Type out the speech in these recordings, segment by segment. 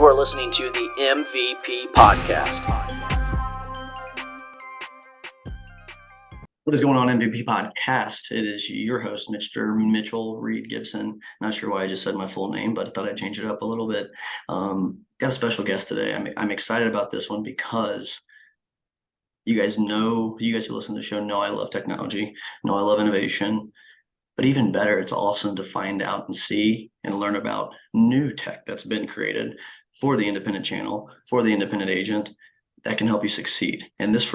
You are listening to the MVP Podcast. What is going on, MVP Podcast? It is your host, Mr. Mitchell Gibson. Not sure why I just said my full name, but I thought I'd change it up a little bit. Got a special guest today. I'm excited about this one because you guys who listen to the show know I love technology, know I love innovation. But even better, it's awesome to find out and see and learn about new tech that's been created for the independent channel, for the independent agent that can help you succeed. And this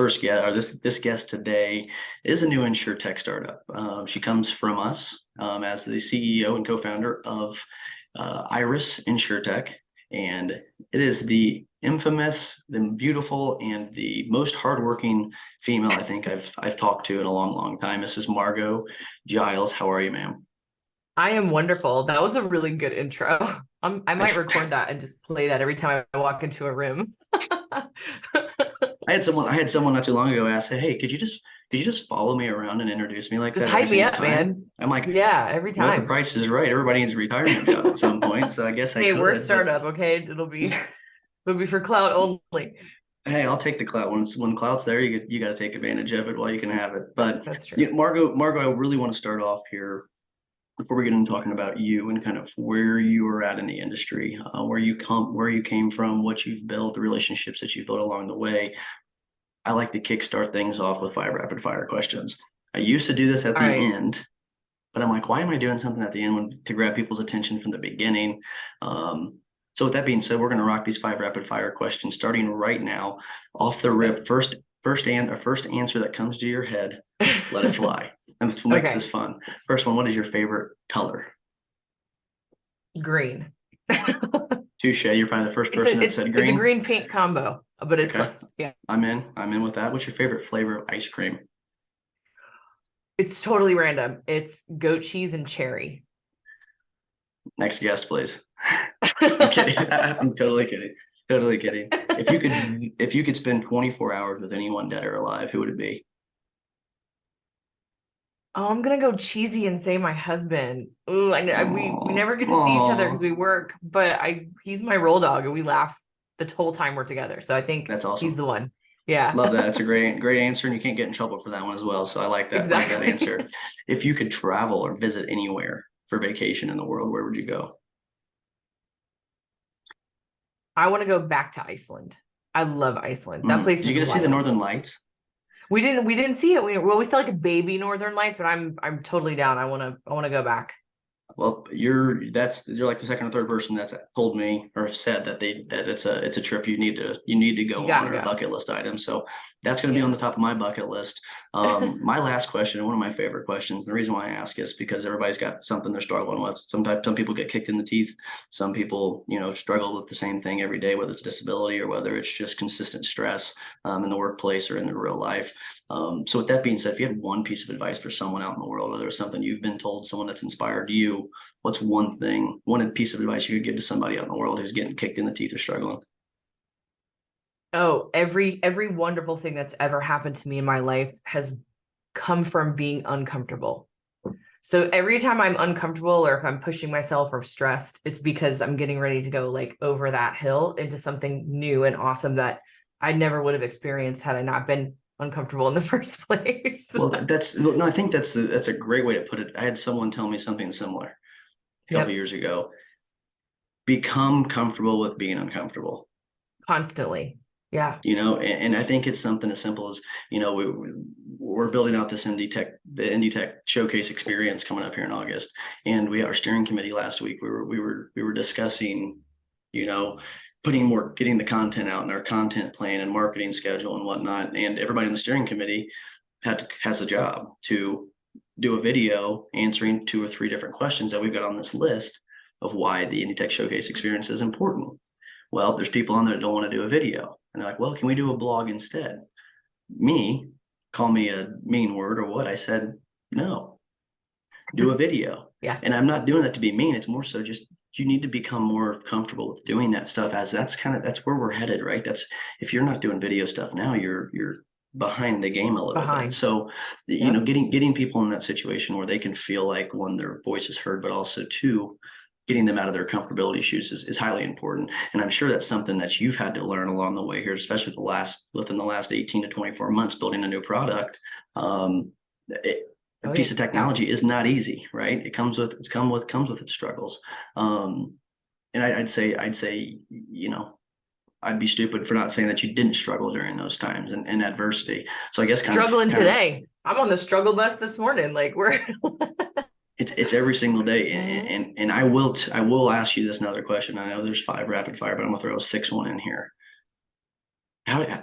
this guest today is a new Insurtech startup. She comes from us as the CEO and co-founder of IRYS Insurtech. And it is the infamous, the beautiful, and the most hardworking female I think I've talked to in a long, long time. This is Margeaux Giles. How are you, ma'am? I am wonderful. That was a really good intro. I might record that and just play that every time I walk into a room. I had someone not too long ago ask, "Hey, could you just follow me around and introduce me like just that?" Just hype me up, man. I'm like, yeah, every time. The price is right. Everybody needs a retirement job at some point, so I guess hey, we're a startup, okay? It'll be for clout only. Hey, I'll take the clout. When clout's there, you got to take advantage of it while you can have it. But that's true. Margeaux, I really want to start off here before we get into talking about you and kind of where you are at in the industry, where you came from, what you've built, the relationships that you've built along the way. I like to kickstart things off with 5 rapid fire questions. I used to do this at the end, but I'm like, why am I doing something at the end to grab people's attention from the beginning? So with that being said, we're going to rock these 5 rapid fire questions starting right now, off the rip. First answer that comes to your head, let it fly. That's what makes this fun. First one, what is your favorite color? Green. Touche. You're probably the first person that said green. It's a green-pink combo, but it's close. Yeah. I'm in with that. What's your favorite flavor of ice cream? It's totally random. It's goat cheese and cherry. Next guest, please. I'm kidding. I'm totally kidding. Totally kidding. If you could spend 24 hours with anyone dead or alive, who would it be? Oh, I'm gonna go cheesy and say my husband. Ooh, we never get to see each other because we work, but he's my roll dog and we laugh the whole time we're together. So I think that's awesome. He's the one. Yeah. Love that. It's a great answer, and you can't get in trouble for that one as well. So I like that. Exactly. I like that answer. If you could travel or visit anywhere for vacation in the world, where would you go? I want to go back to Iceland. I love Iceland. That place is you gonna see the Northern Lights? We didn't see it. We always saw like a baby Northern Lights, but I'm totally down. I want to go back. Well, you're like the second or third person that's told me or said that it's a trip you need to go on, or a bucket list item. So that's going to be on the top of my bucket list. My last question, one of my favorite questions. The reason why I ask is because everybody's got something they're struggling with. Sometimes some people get kicked in the teeth. Some people, struggle with the same thing every day, whether it's disability or whether it's just consistent stress in the workplace or in the real life. So with that being said, if you had one piece of advice for someone out in the world, whether it's something you've been told, someone that's inspired you, what's one piece of advice you could give to somebody out in the world who's getting kicked in the teeth or struggling? Oh, every wonderful thing that's ever happened to me in my life has come from being uncomfortable. So every time I'm uncomfortable or if I'm pushing myself or stressed, it's because I'm getting ready to go like over that hill into something new and awesome that I never would have experienced had I not been uncomfortable in the first place. Well, I think that's a great way to put it. I had someone tell me something similar a couple years ago. Become comfortable with being uncomfortable. Constantly. Yeah. And I think it's something as simple as, we're building out this the Indie Tech showcase experience coming up here in August. And our steering committee last week, we were discussing, getting the content out and our content plan and marketing schedule and whatnot. And everybody in the steering committee has a job to do a video answering 2 or 3 different questions that we've got on this list of why the Indie Tech showcase experience is important. Well, there's people on there that don't want to do a video. And they're like, well, can we do a blog instead? Call me a mean word or what? I said, no, do a video. Yeah. And I'm not doing that to be mean. It's more so just, you need to become more comfortable with doing that stuff, as that's where we're headed, right? If you're not doing video stuff now, you're behind the game a little bit. So, getting people in that situation where they can feel like, one, their voice is heard, but also 2, getting them out of their comfortability shoes is highly important. And I'm sure that's something that you've had to learn along the way here, especially within the last 18 to 24 months, building a new product. A piece of technology is not easy, right? It comes with its struggles. And I'd say, you know, I'd be stupid for not saying that you didn't struggle during those times and adversity. So I guess struggling today. I'm on the struggle bus this morning. Like we're it's every single day. And I will ask you this another question. I know there's 5 rapid fire, but I'm gonna throw a 6th one in here.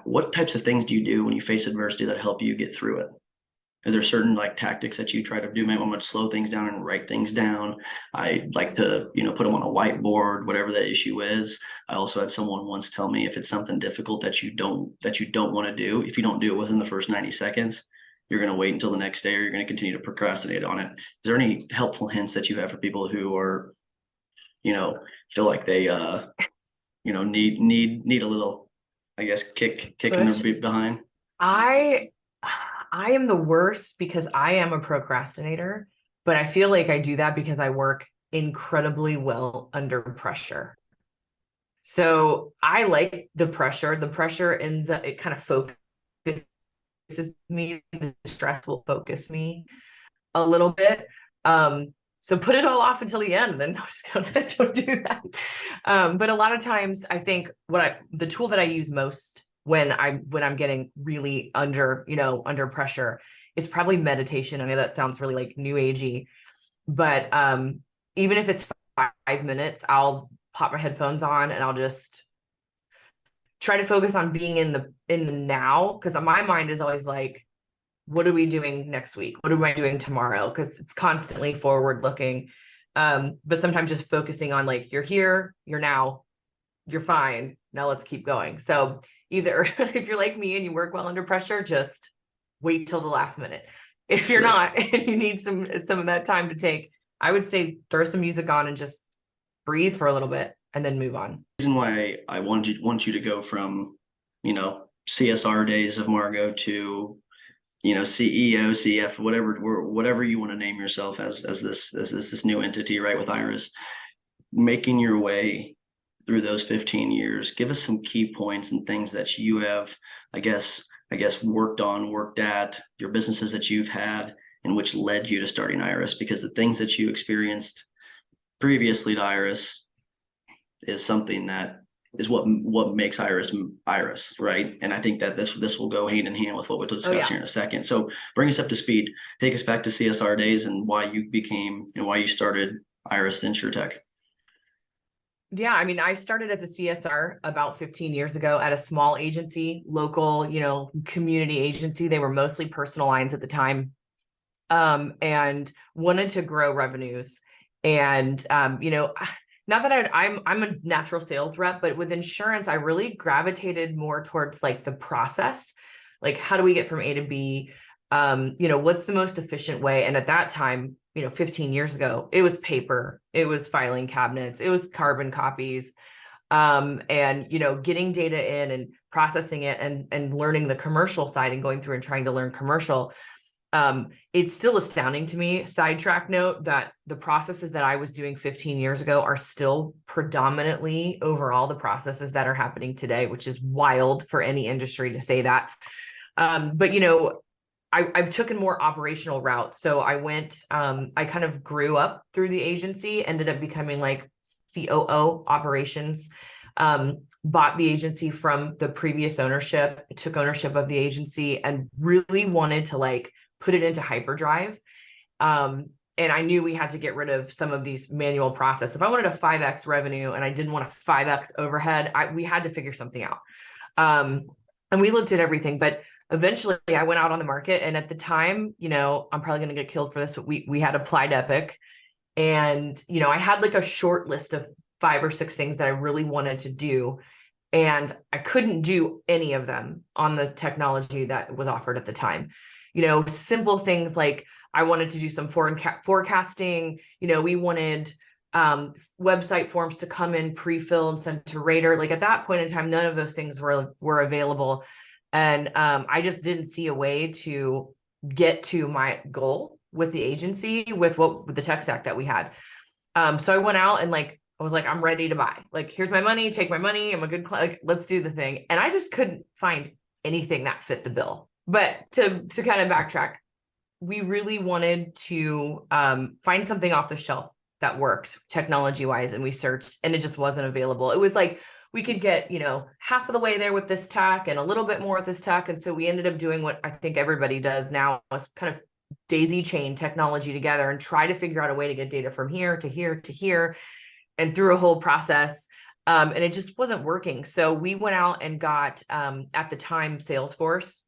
What types of things do you do when you face adversity that help you get through it? Are there certain like tactics that you try to do? Maybe I'm going to slow things down and write things down. I like to, you know, put them on a whiteboard, whatever the issue is. I also had someone once tell me if it's something difficult that you don't want to do, if you don't do it within the first 90 seconds, you're going to wait until the next day, or you're going to continue to procrastinate on it. Is there any helpful hints that you have for people who are, you know, feel like they, you know, need a little, I guess, kicking their behind? I am the worst because I am a procrastinator, but I feel like I do that because I work incredibly well under pressure. So I like the pressure. The pressure ends up, it kind of focuses me. The stress will focus me a little bit. So put it all off until the end, then don't do that. But a lot of times I think the tool that I use most when I'm getting really under pressure is probably meditation. I know that sounds really like new agey, but even if it's 5 minutes, I'll pop my headphones on and I'll just try to focus on being in the now. Cause my mind is always like, what are we doing next week? What am I doing tomorrow? Cause it's constantly forward looking. But sometimes just focusing on like, you're here, you're now, you're fine. Now let's keep going. So either if you're like me and you work well under pressure, just wait till the last minute. If you're not and you need some of that time to take, I would say throw some music on and just breathe for a little bit and then move on. The reason why I want you to go from, you know, CSR days of Margeaux to, you know, CEO, CF, whatever you want to name yourself as this new entity, right, with IRYS, making your way through those 15 years. Give us some key points and things that you have, I guess worked at, your businesses that you've had, and which led you to starting IRYS, because the things that you experienced previously to IRYS is something that is what makes IRYS, right? And I think that this will go hand in hand with what we'll discuss here in a second. So bring us up to speed. Take us back to CSR days and why you started IRYS Insurtech. Yeah, I mean, I started as a CSR about 15 years ago at a small agency, local, you know, community agency. They were mostly personal lines at the time, and wanted to grow revenues. And, you know, not that I'm a natural sales rep, but with insurance, I really gravitated more towards like the process, like how do we get from A to B? You know, what's the most efficient way? And at that time, you know, 15 years ago, it was paper, it was filing cabinets, it was carbon copies, and, you know, getting data in and processing it and learning the commercial side and going through and trying to learn commercial. It's still astounding to me, sidetrack note, that the processes that I was doing 15 years ago are still predominantly overall the processes that are happening today, which is wild for any industry to say that. But, you know, I've taken more operational route. So I went, I kind of grew up through the agency, ended up becoming like COO operations, bought the agency from the previous ownership, took ownership of the agency and really wanted to like put it into hyperdrive. And I knew we had to get rid of some of these manual process. If I wanted a 5X revenue and I didn't want a 5X overhead, we had to figure something out. And we looked at everything, but eventually I went out on the market. And at the time, you know, I'm probably going to get killed for this, but we had applied Epic. And, you know, I had like a short list of 5 or 6 things that I really wanted to do. And I couldn't do any of them on the technology that was offered at the time. You know, simple things like I wanted to do some forecasting. You know, we wanted website forms to come in pre-filled and sent to Rater. Like at that point in time, none of those things were available. And I just didn't see a way to get to my goal with the agency with the tech stack that we had. So I went out and like, I was like, I'm ready to buy. Like, here's my money, take my money. I'm a good client. Like, let's do the thing. And I just couldn't find anything that fit the bill. But to kind of backtrack, we really wanted to find something off the shelf that worked technology wise. And we searched and it just wasn't available. It was like, we could get, half of the way there with this tech and a little bit more with this tech. And so we ended up doing what I think everybody does now, is kind of daisy chain technology together and try to figure out a way to get data from here to here to here and through a whole process. And it just wasn't working. So we went out and got, at the time, Salesforce.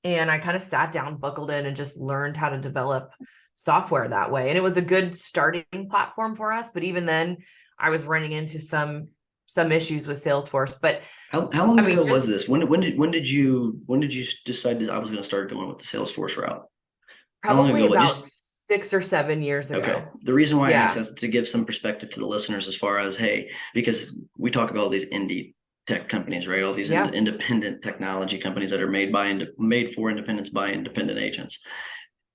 And I kind of sat down, buckled in, and just learned how to develop software that way. And it was a good starting platform for us. But even then, I was running into some issues with Salesforce. But how long ago was this? When did you decide that I was going to start going with the Salesforce route? Probably about 6 or 7 years ago. Okay. The reason why I asked is to give some perspective to the listeners as far as, hey, because we talk about all these indie tech companies, right? All these independent technology companies that are made for independents by independent agents.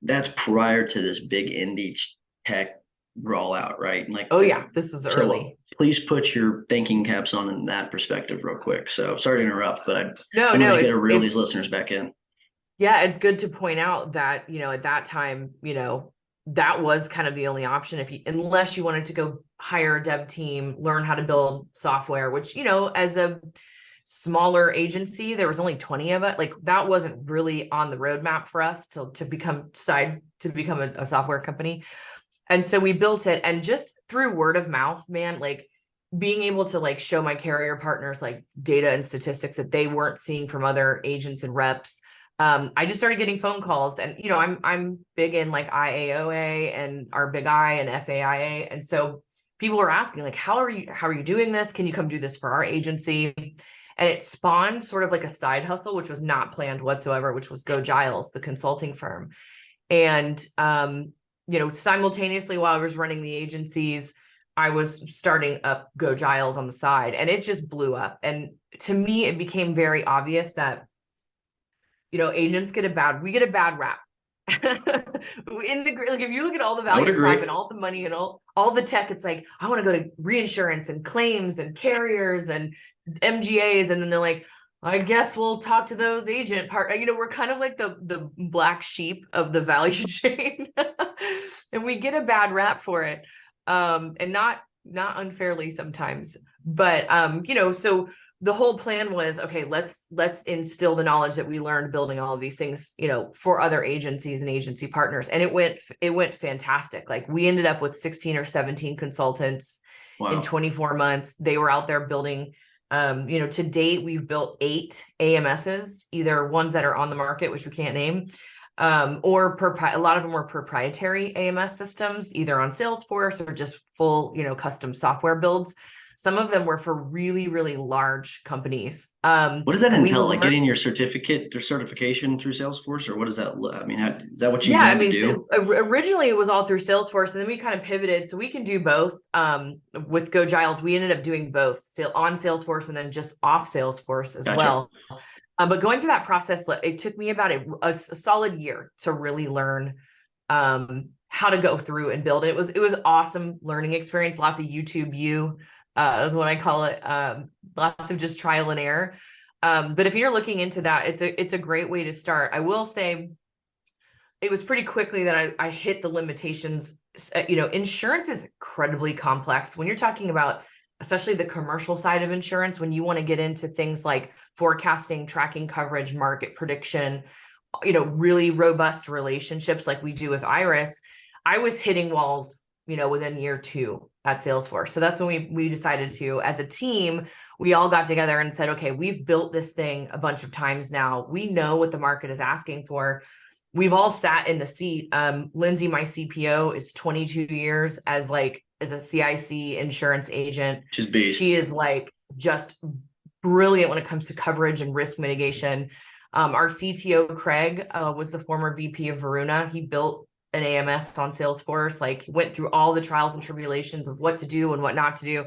That's prior to this big indie tech rollout, right? Like, this is early. Please put your thinking caps on in that perspective real quick. So sorry to interrupt, but I got to reel these listeners back in. Yeah, it's good to point out that, at that time, that was kind of the only option unless you wanted to go hire a dev team, learn how to build software, which, as a smaller agency, there was only 20 of it. Like, that wasn't really on the roadmap for us to become a software company. And so we built it, and just through word of mouth, man, like being able to like show my carrier partners like data and statistics that they weren't seeing from other agents and reps. I just started getting phone calls, and I'm big in like IAOA and our big I and FAIA, and so people were asking like, how are you doing this? Can you come do this for our agency? And it spawned sort of like a side hustle, which was not planned whatsoever, which was Go Giles, the consulting firm. And simultaneously while I was running the agencies, I was starting up Go Giles on the side, and it just blew up. And to me, it became very obvious that agents get a bad rap. If you look at all the value prop and all the money and all the tech, it's like, I want to go to reinsurance and claims and carriers and MGAs. And then they're like, I guess we'll talk to those agent part. We're kind of like the black sheep of the value chain, and we get a bad rap for it. And not unfairly sometimes, but, so the whole plan was, okay, let's instill the knowledge that we learned building all of these things, for other agencies and agency partners. And it went fantastic. Like, we ended up with 16 or 17 consultants in 24 months. They were out there building, to date, we've built 8 AMSs, either ones that are on the market, which we can't name, or a lot of them were proprietary AMS systems, either on Salesforce or just full, custom software builds. Some of them were for really, really large companies. What does that entail? Like getting your certificate or certification through Salesforce, or what does that? Is that what you had to do? So originally it was all through Salesforce, and then we kind of pivoted, so we can do both. With Go Giles, we ended up doing both on Salesforce and then just off Salesforce as well. But going through that process, it took me about a solid year to really learn how to go through and build it. It was awesome learning experience. Lots of YouTube is what I call it. Lots of just trial and error. But if you're looking into that, it's a great way to start. I will say it was pretty quickly that I hit the limitations. Insurance is incredibly complex when you're talking about, especially the commercial side of insurance, when you want to get into things like forecasting, tracking coverage, market prediction, really robust relationships like we do with IRYS. I was hitting walls, within year 2 at Salesforce. So that's when we decided to, as a team, we all got together and said, okay, we've built this thing a bunch of times now. We know what the market is asking for. We've all sat in the seat. Lindsay, my CPO, is 22 years as a CIC insurance agent. She is like just brilliant when it comes to coverage and risk mitigation. Our CTO, Craig, was the former VP of Varuna. He built an AMS on Salesforce, went through all the trials and tribulations of what to do and what not to do.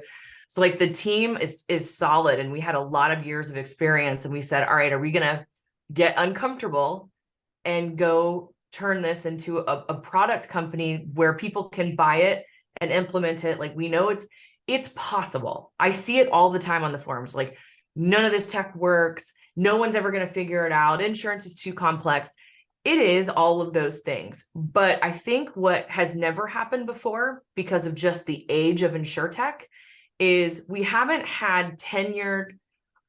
So the team is solid, and we had a lot of years of experience, and we said, all right, are we going to get uncomfortable and go turn this into a product company where people can buy it and implement it. Like, we know it's possible. I see it all the time on the forums. Like, none of this tech works. No one's ever going to figure it out. Insurance is too complex. It is all of those things. But I think what has never happened before, because of just the age of InsurTech, is we haven't had tenured,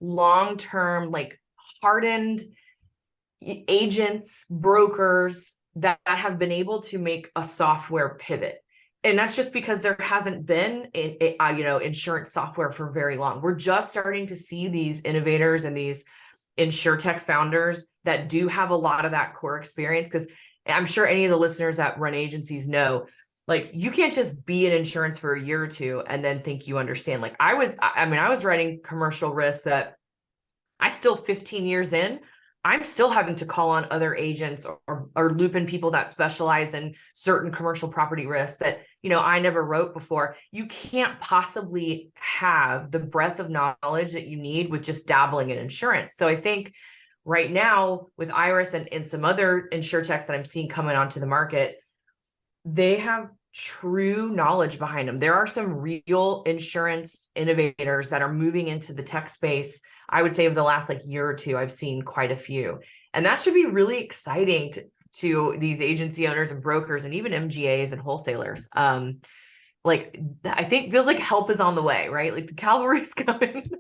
long-term, like hardened agents, brokers that have been able to make a software pivot. And that's just because there hasn't been insurance software for very long. We're just starting to see these innovators and these InsurTech founders that do have a lot of that core experience. Because I'm sure any of the listeners that run agencies know, like, you can't just be in insurance for a year or two and then think you understand. Like, I was writing commercial risks that I still 15 years in, I'm still having to call on other agents or loop in people that specialize in certain commercial property risks that, I never wrote before. You can't possibly have the breadth of knowledge that you need with just dabbling in insurance. So I think right now with IRYS and some other InsurTechs that I'm seeing coming onto the market, they have true knowledge behind them. There are some real insurance innovators that are moving into the tech space. I would say over the last year or two, I've seen quite a few. And that should be really exciting to these agency owners and brokers and even MGAs and wholesalers. I think feels like help is on the way, right? Like, the cavalry's coming.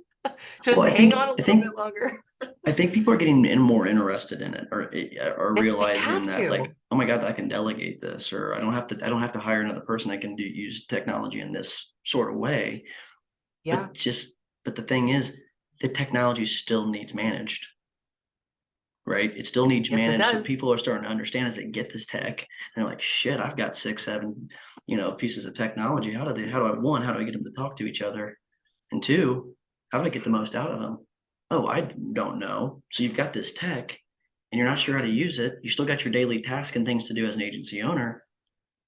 Just hang on a little bit longer. I think people are getting more interested in it, or realizing that, like, oh my God, I can delegate this, or I don't have to hire another person. I can use technology in this sort of way. Yeah. But the thing is, the technology still needs managed, right? It still needs managed. So people are starting to understand as they get this tech, and they're like, shit, I've got 6, 7, pieces of technology. How do I get them to talk to each other? And 2, how do I get the most out of them? Oh, I don't know. So you've got this tech and you're not sure how to use it. You still got your daily task and things to do as an agency owner.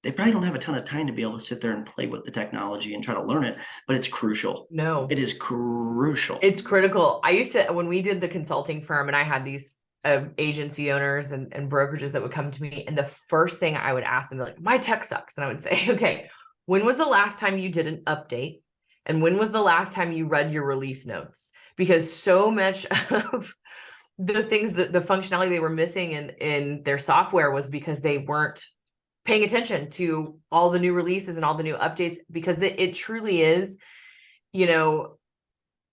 They probably don't have a ton of time to be able to sit there and play with the technology and try to learn it, but it's crucial. No, it is crucial. It's critical. I used to, when we did the consulting firm and I had these agency owners and brokerages that would come to me, and the first thing I would ask them, like, my tech sucks. And I would say, okay, when was the last time you did an update? And when was the last time you read your release notes? Because so much of the things, the functionality they were missing in their software was because they weren't paying attention to all the new releases and all the new updates, because it truly is,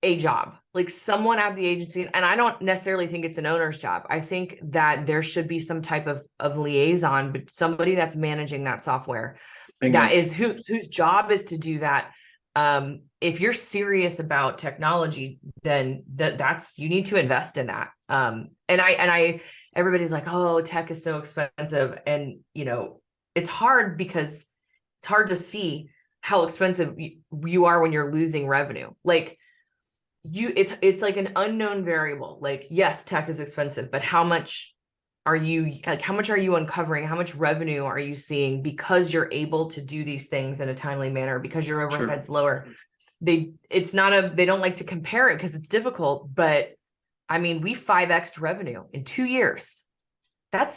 a job. Like, someone at the agency, and I don't necessarily think it's an owner's job. I think that there should be some type of liaison, but somebody that's managing that software. Bingo. That is whose job is to do that. If you're serious about technology, then that's, you need to invest in that. Everybody's like, oh, tech is so expensive. And, it's hard because it's hard to see how expensive you are when you're losing revenue. Like, it's like an unknown variable. Like, yes, tech is expensive, but how much are you uncovering? How much revenue are you seeing because you're able to do these things in a timely manner, because your overhead's lower? They don't like to compare it because it's difficult, but I mean, we 5x'd revenue in 2 years.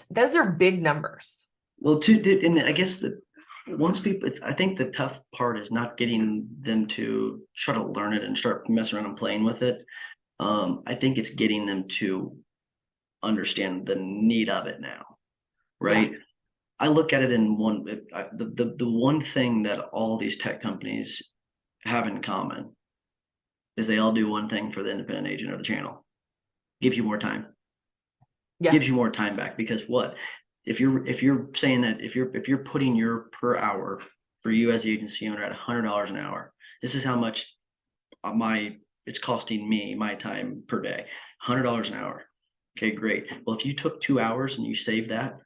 Those are big numbers. Well, and I guess I think the tough part is not getting them to try to learn it and start messing around and playing with it. I think it's getting them to understand the need of it now, right? Yeah. I look at it in the one thing that all these tech companies have in common is they all do one thing for the independent agent or the channel: gives you more time. Yeah. Gives you more time back, because what? If you're saying that if you're putting your per hour for you as the agency owner at $100 an hour, this is how much it's costing me, my time per day, $100 an hour. Okay, great. Well, if you took 2 hours and you saved that,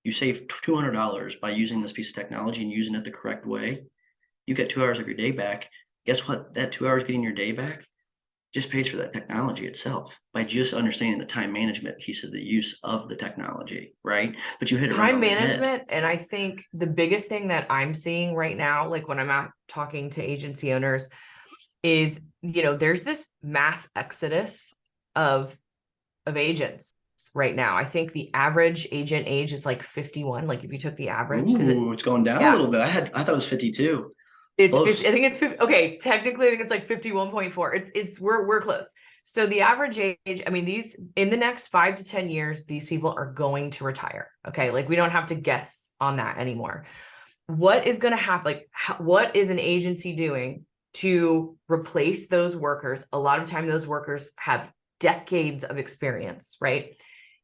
you saved $200 by using this piece of technology and using it the correct way. You get 2 hours of your day back. Guess what? That 2 hours getting your day back just pays for that technology itself, by just understanding the time management piece of the use of the technology, right? But you hit time management. And I think the biggest thing that I'm seeing right now, like when I'm out talking to agency owners, is, there's this mass exodus of agents worse right now. I think the average agent age is like 51. Like if you took the average, it's going down a little bit. I thought it was 52. It's Close. 50, I think it's 50. Okay, technically I think it's like 51.4. We're close. So the average age, I mean, these in the next 5 to 10 years, these people are going to retire. Okay, like we don't have to guess on that anymore. What is going to happen? Like, what is an agency doing to replace those workers? A lot of time, those workers have decades of experience, right?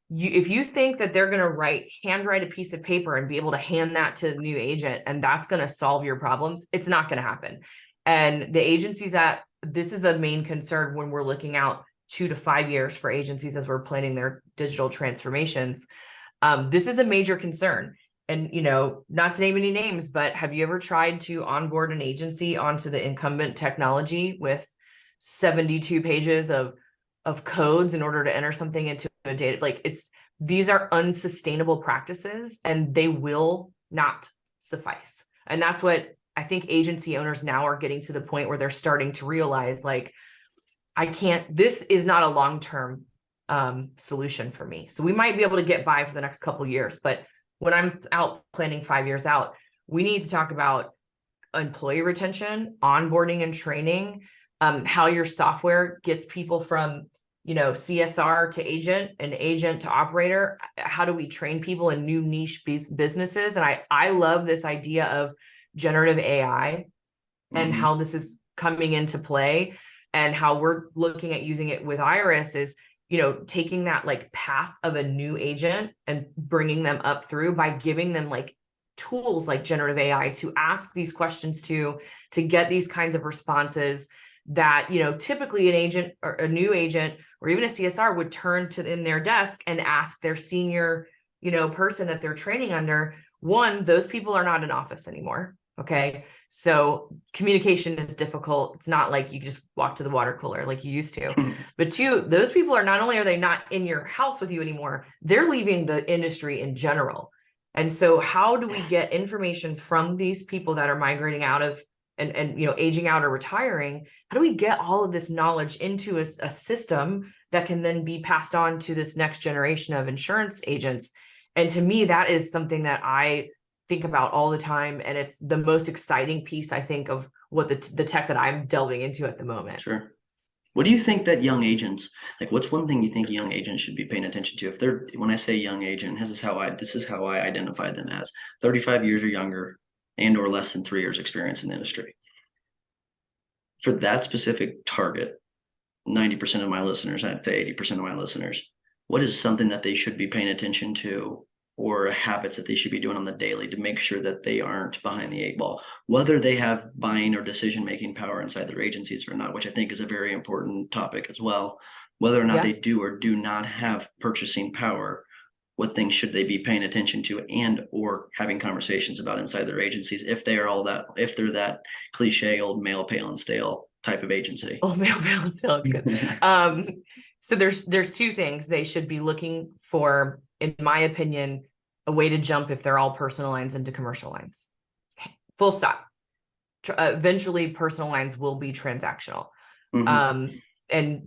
If you think that they're going to handwrite a piece of paper and be able to hand that to a new agent and that's going to solve your problems, it's not going to happen. And the agencies this is the main concern when we're looking out 2 to 5 years for agencies as we're planning their digital transformations. This is a major concern. And, not to name any names, but have you ever tried to onboard an agency onto the incumbent technology with 72 pages of codes in order to enter something into a data? Like these are unsustainable practices and they will not suffice. And that's what I think agency owners now are getting to the point where they're starting to realize, like, this is not a long-term solution for me. So we might be able to get by for the next couple of years, but when I'm out planning 5 years out, we need to talk about employee retention, onboarding and training, how your software gets people from, CSR to agent and agent to operator. How do we train people in new niche businesses? And I love this idea of generative AI and how this is coming into play and how we're looking at using it with IRYS is, taking that like path of a new agent and bringing them up through by giving them like tools like generative AI to ask these questions to get these kinds of responses that, typically an agent or a new agent or even a CSR would turn to in their desk and ask their senior, person that they're training under. One, those people are not in office anymore. Okay. So communication is difficult. It's not like you just walk to the water cooler like you used to. But 2, those people are they not in your house with you anymore, they're leaving the industry in general. And so how do we get information from these people that are migrating out of and aging out or retiring? How do we get all of this knowledge into a system that can then be passed on to this next generation of insurance agents? And to me, that is something that I think about all the time. And it's the most exciting piece, I think, of what the tech that I'm delving into at the moment. Sure. What do you think that young agents, like what's one thing you think young agents should be paying attention to? When I say young agent, this is how I identify them as 35 years or younger and or less than 3 years experience in the industry. For that specific target, 90% of my listeners, I'd say 80% of my listeners, what is something that they should be paying attention to or habits that they should be doing on the daily to make sure that they aren't behind the 8 ball, whether they have buying or decision-making power inside their agencies or not, which I think is a very important topic as well. Whether or not they do or do not have purchasing power, what things should they be paying attention to and or having conversations about inside their agencies if they're that cliche old male pale and stale type of agency. Old male pale and stale, it's good. So there's 2 things they should be looking for, in my opinion, a way to jump if they're all personal lines into commercial lines. Full stop. Eventually, personal lines will be transactional. And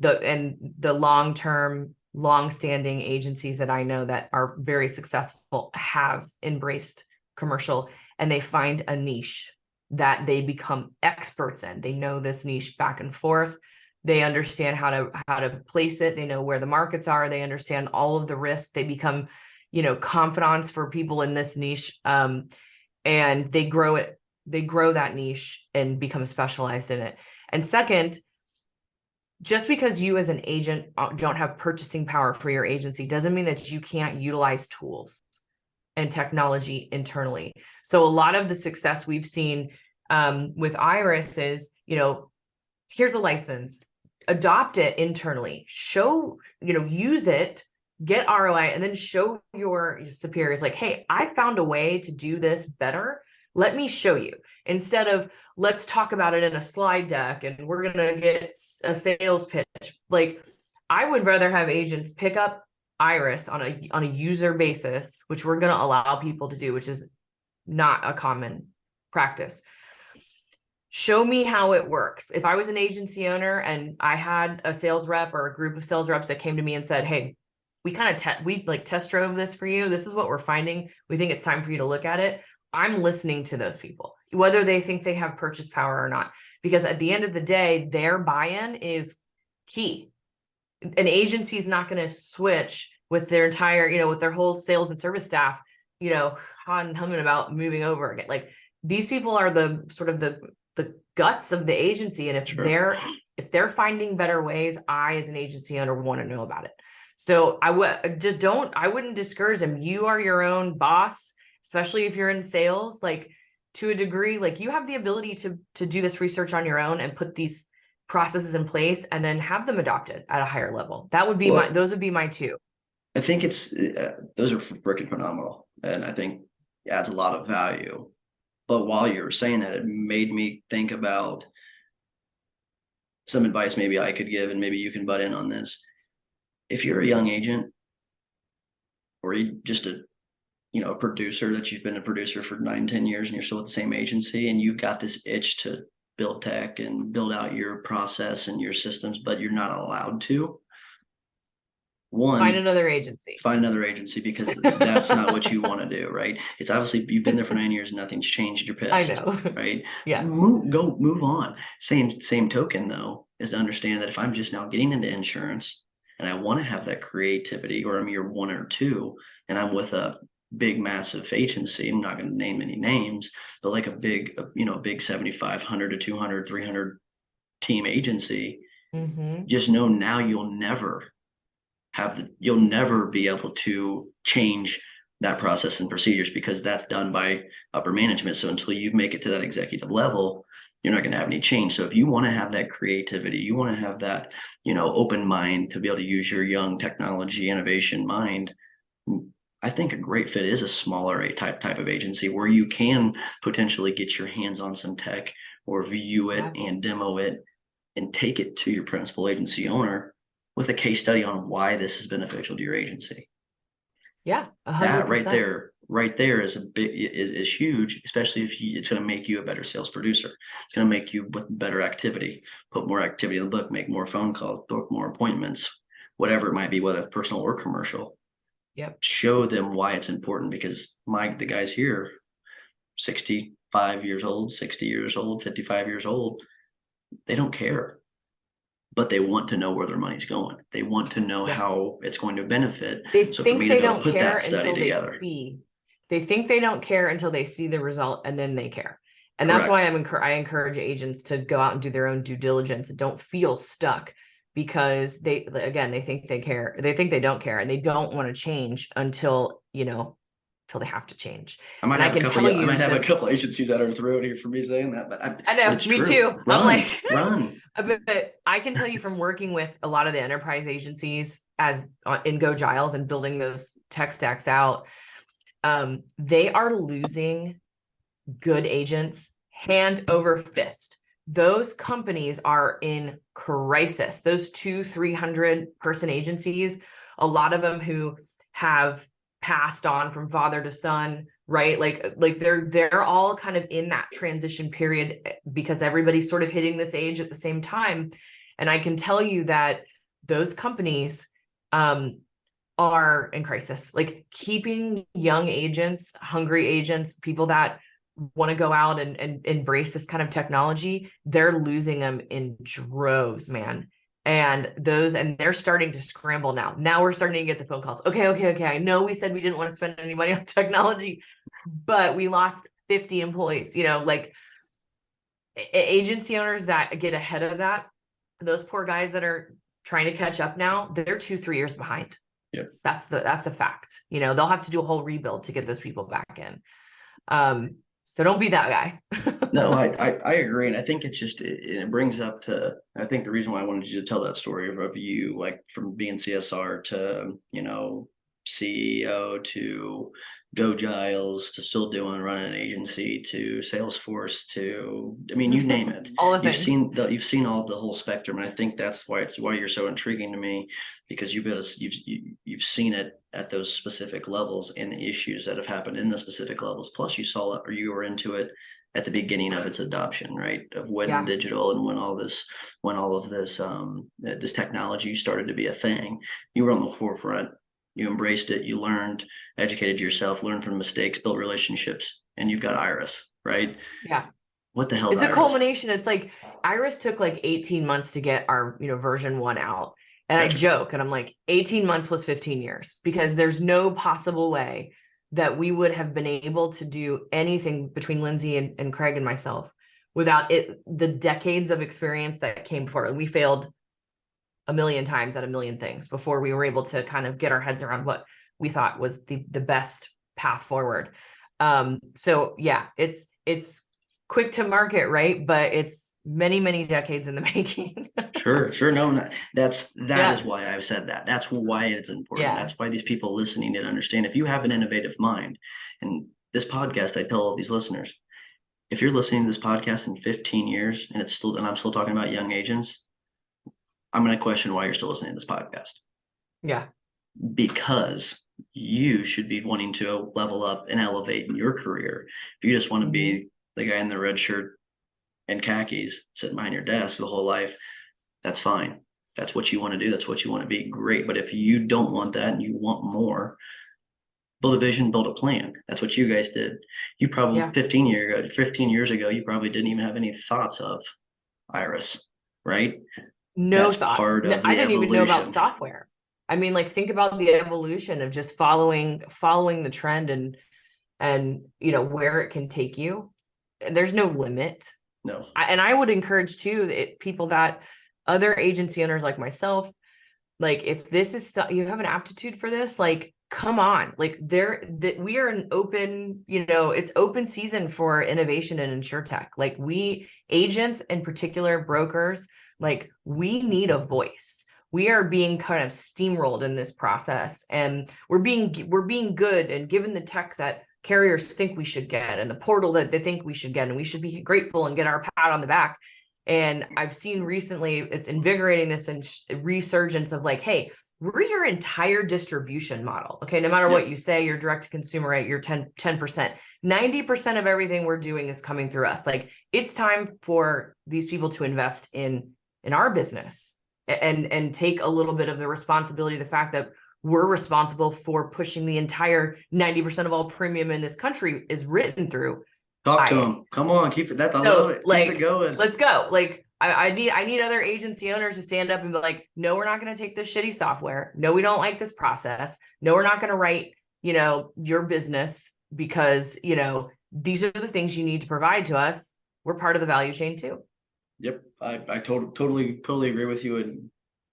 the long-term, long-standing agencies that I know that are very successful have embraced commercial, and they find a niche that they become experts in. They know this niche back and forth. They understand how to place it. They know where the markets are. They understand all of the risk. They become, confidants for people in this niche. And they grow it. They grow that niche and become specialized in it. And second, just because you as an agent don't have purchasing power for your agency doesn't mean that you can't utilize tools and technology internally. So a lot of the success we've seen with IRYS is, here's a license, adopt it internally, use it, get ROI, and then show your superiors like, hey, I found a way to do this better. Let me show you. Instead of let's talk about it in a slide deck and we're going to get a sales pitch. Like, I would rather have agents pick up IRYS on a user basis, which we're going to allow people to do, which is not a common practice. Show me how it works. If I was an agency owner and I had a sales rep or a group of sales reps that came to me and said, hey, we kind of we like test drove this for you. This is what we're finding. We think it's time for you to look at it. I'm listening to those people, whether they think they have purchase power or not, because at the end of the day, their buy-in is key. An agency is not going to switch with their entire, with their whole sales and service staff, humming about moving over again. Like, these people are the sort of the guts of the agency. And if they're finding better ways, I, as an agency owner, want to know about it. So I wouldn't discourage them. You are your own boss, especially if you're in sales, like, to a degree, like, you have the ability to do this research on your own and put these processes in place and then have them adopted at a higher level. That would be those would be my two. I think those are freaking phenomenal. And I think it adds a lot of value. But while you were saying that, it made me think about some advice maybe I could give, and maybe you can butt in on this. If you're a young agent, or you just a producer, that you've been a producer for 9-10 years and you're still with the same agency, and you've got this itch to build tech and build out your process and your systems, but you're not allowed to, find another agency, because that's not what you want to do, right? It's obviously, you've been there for 9 years and nothing's changed. You're pissed. I know. Right? Yeah. Move on. Same token, though, is to understand that if I'm just now getting into insurance and I want to have that creativity, or I'm year 1 or 2 and I'm with a big, massive agency, I'm not going to name any names, but like a big 7,500 to 200, 300 team agency, just know now you'll never be able to change that process and procedures, because that's done by upper management. So until you make it to that executive level, you're not going to have any change. So if you want to have that creativity, you want to have that, open mind to be able to use your young technology innovation mind, I think a great fit is a smaller type of agency where you can potentially get your hands on some tech, or view it and demo it and take it to your principal agency owner with a case study on why this is beneficial to your agency. Yeah, 100%. That right there is huge, especially if it's going to make you a better sales producer. It's going to make you with better activity, put more activity in the book, make more phone calls, book more appointments, whatever it might be, whether it's personal or commercial. Yep. Show them why it's important, because the guys here, 65 years old, 60 years old, 55 years old, they don't care. But they want to know where their money's going. They want to know how it's going to benefit. They think they don't care until they see the result, and then they care. And that's why I encourage agents to go out and do their own due diligence and don't feel stuck, because they think they care. They think they don't care, and they don't want to change until they have to change. I might have a couple agencies out of the road here for me saying that, but I know, me true. Too. Run. But I can tell you from working with a lot of the enterprise agencies in Go Giles and building those tech stacks out, they are losing good agents hand over fist. Those companies are in crisis. Those 200-300 person agencies, a lot of them who have passed on from father to son, right? Like they're all kind of in that transition period, because everybody's sort of hitting this age at the same time. And I can tell you that those companies are in crisis. Like, keeping young agents, hungry agents, people that want to go out and embrace this kind of technology, they're losing them in droves, man. And they're starting to scramble now. Now we're starting to get the phone calls. Okay. I know we said we didn't want to spend any money on technology, but we lost 50 employees, like agency owners that get ahead of that. Those poor guys that are trying to catch up now, they're 2-3 years behind. Yeah. That's the fact. They'll have to do a whole rebuild to get those people back in. So don't be that guy. No, I agree. And I think it's just, it brings up to, I think the reason why I wanted you to tell that story of you, like from being CSR to, CEO to Go Giles to still running an agency to Salesforce to, you name it. All of you've seen all the whole spectrum. And I think that's why you're so intriguing to me, because you've seen it at those specific levels and the issues that have happened in the specific levels. Plus you saw it, or you were into it at the beginning of its adoption, right? Of when digital and when all of this technology started to be a thing. You were on the forefront you embraced it, you learned, educated yourself, learned from mistakes, built relationships, and you've got IRYS, right? Yeah. What the hell is It's a IRYS? culmination. It's like IRYS took like 18 months to get our, version 1 out. And Gotcha. I joke and I'm like, 18 months plus 15 years, because there's no possible way that we would have been able to do anything between Lindsay and Craig and myself without the decades of experience that came before. We failed a million times at a million things before we were able to kind of get our heads around what we thought was the best path forward. So yeah, it's quick to market, right? But it's many, many decades in the making. Sure. No, that Yeah. is why I've said that. That's why it's important. Yeah. That's why these people listening need to understand. If you have an innovative mind, and this podcast, I tell all these listeners, if you're listening to this podcast in 15 years and I'm still talking about young agents, I'm going to question why you're still listening to this podcast. Yeah. Because you should be wanting to level up and elevate in your career. If you just want to be the guy in the red shirt and khakis sitting behind your desk the whole life, that's fine. That's what you want to do. That's what you want to be. Great. But if you don't want that and you want more, build a vision, build a plan. That's what you guys did. You probably 15 years ago, you probably didn't even have any thoughts of IRYS, right? No That's thoughts. part of I the didn't even know about evolution. software. I mean, like, think about the evolution of just following the trend and where it can take you. There's no limit. No. And I would encourage too, people that other agency owners like myself, like, if this is you have an aptitude for this, like, come on, like, we are an open, it's open season for innovation and InsurTech. Like, we agents, in particular brokers, like, we need a voice. We are being kind of steamrolled in this process, and we're being good and given the tech that carriers think we should get and the portal that they think we should get, and we should be grateful and get our pat on the back. And I've seen recently, it's invigorating this resurgence of like, hey, we're your entire distribution model. Okay. No matter what you say, you're direct to consumer, right? You're 10%, 90% of everything we're doing is coming through us. Like, it's time for these people to invest in our business and take a little bit of the responsibility, the fact that we're responsible for pushing the entire 90% of all premium in this country is written through. Talk to them. Come on, keep it. I love it. Like, keep it going. Let's go. Like, I need other agency owners to stand up and be like, no, we're not going to take this shitty software. No, we don't like this process. No, we're not going to write, your business, because, these are the things you need to provide to us. We're part of the value chain too. Yep. I totally agree with you. And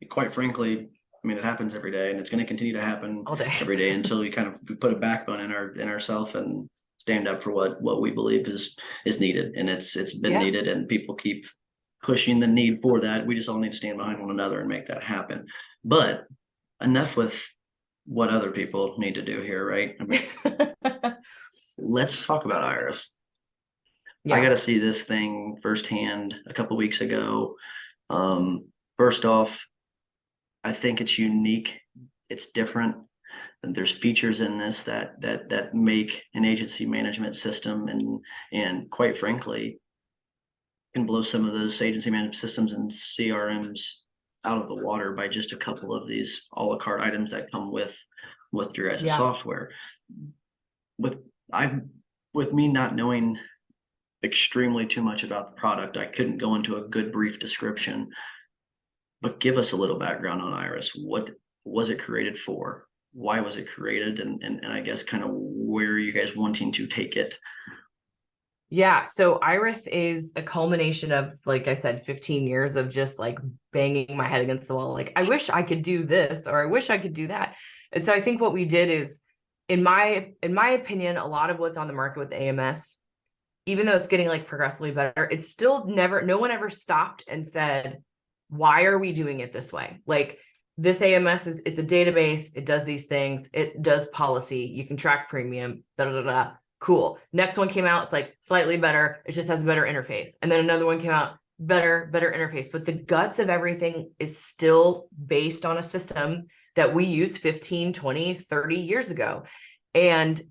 quite frankly, I mean, it happens every day, and it's going to continue to happen all day, every day until we put a backbone in ourselves and stand up for what we believe is needed. And it's been needed, and people keep pushing the need for that. We just all need to stand behind one another and make that happen. But enough with what other people need to do here, right? I mean, let's talk about IRYS. I got to see this thing firsthand a couple of weeks ago. First off, I think it's unique. It's different. And there's features in this that make an agency management system and quite frankly can blow some of those agency management systems and CRMs out of the water by just a couple of these a la carte items that come with your guys' software. With me not knowing extremely too much about the product, I couldn't go into a good brief description. But give us a little background on IRYS. What was it created for? Why was it created? And I guess kind of where are you guys wanting to take it? Yeah. So IRYS is a culmination of, like I said, 15 years of just like banging my head against the wall. Like, I wish I could do this, or I wish I could do that. And so I think what we did is, in my opinion, a lot of what's on the market with AMS, even though it's getting like progressively better, it's still no one ever stopped and said, why are we doing it this way? Like, this AMS it's a database. It does these things. It does policy. You can track premium, Cool. Next one came out. It's like slightly better. It just has a better interface. And then another one came out, better interface. But the guts of everything is still based on a system that we used 15, 20, 30 years ago. And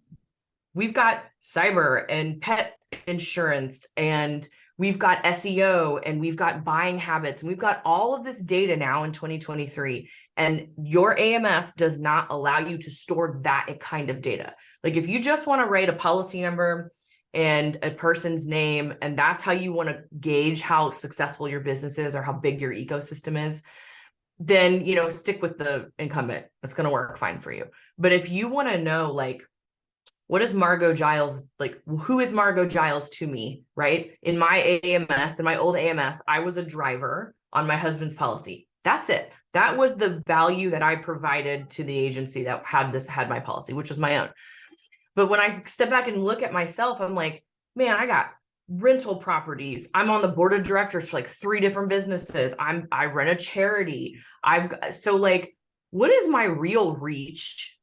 we've got cyber and pet insurance, and we've got SEO and we've got buying habits and we've got all of this data now in 2023. And your AMS does not allow you to store that kind of data. Like if you just want to write a policy number and a person's name, and that's how you want to gauge how successful your business is or how big your ecosystem is, then, you know, stick with the incumbent. It's going to work fine for you. But if you want to know, like, what is Margeaux Giles, like, who is Margeaux Giles to me, right? In my AMS, in my old AMS, I was a driver on my husband's policy. That's it. That was the value that I provided to the agency that had my policy, which was my own. But when I step back and look at myself, I'm like, man, I got rental properties. I'm on the board of directors for like 3 different businesses. I run a charity. So like, what is my real reach?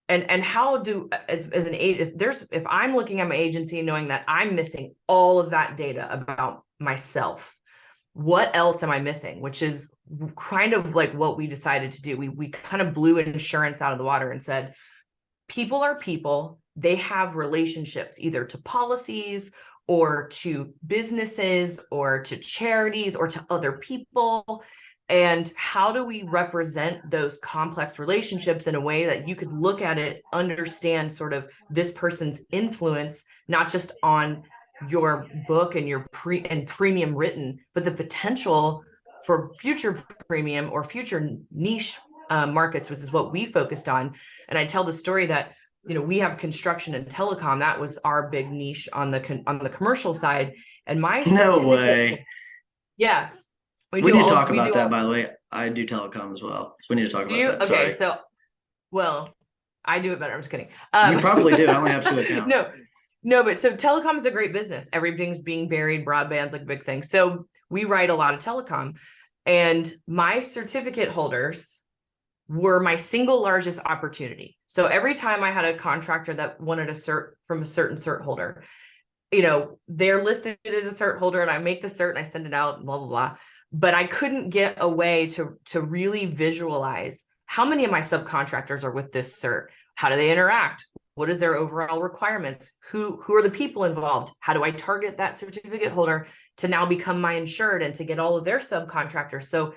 And how do, as an agent, if I'm looking at my agency knowing that I'm missing all of that data about myself, what else am I missing? Which is kind of like what we decided to do. We kind of blew insurance out of the water and said, people are people. They have relationships either to policies or to businesses or to charities or to other people. And how do we represent those complex relationships in a way that you could look at it, understand sort of this person's influence, not just on your book and your premium written, but the potential for future premium or future niche markets, which is what we focused on. And I tell the story that, you know, we have construction and telecom. That was our big niche on the commercial side. And my No way. Yeah. We need to talk about that, by the way. I do telecom as well. So we need to talk about that. Okay, so, well, I do it better. I'm just kidding. You probably do. I only have 2 accounts. No, but so telecom is a great business. Everything's being buried. Broadband's like a big thing. So we write a lot of telecom, and my certificate holders were my single largest opportunity. So every time I had a contractor that wanted a cert from a certain cert holder, you know, they're listed as a cert holder, and I make the cert and I send it out, blah, blah, blah. But I couldn't get a way to really visualize how many of my subcontractors are with this cert. How do they interact? What is their overall requirements? Who are the people involved? How do I target that certificate holder to now become my insured and to get all of their subcontractors? So